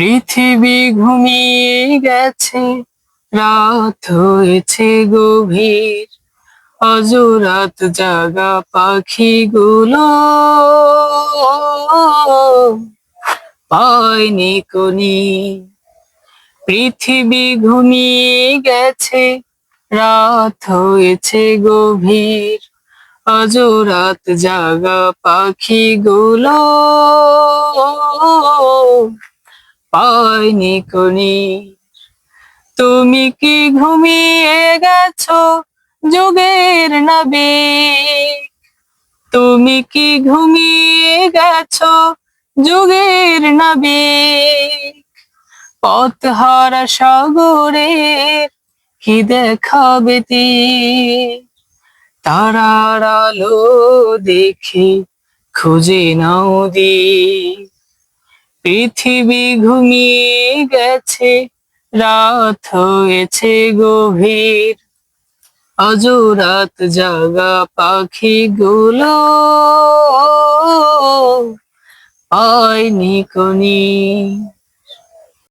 পৃথিবী ঘুমিয়ে গেছে, রাত হয়েছে গভীর। অজরাত জাগা পাখিগুলো পায়নি কোনি। পৃথিবী ঘুমিয়ে গেছে, রাত হয়েছে গভীর। অজরাত জাগা পাখিগুলো পায়নি কোনি। তুমি কি ঘুমিয়ে গেছো যুগের নাবিক? তুমি কি ঘুমিয়ে গেছো যুগের নাবিক? পথহারা সাগরের কি দেখাবে তীর? তারার আলো দেখে খুঁজে নাও দিক। পৃথিবী ঘুমিয়ে গেছে, রাত হয়েছে গভীর। অজরাত জাগা পাখিগুলো পায়নি কোনি।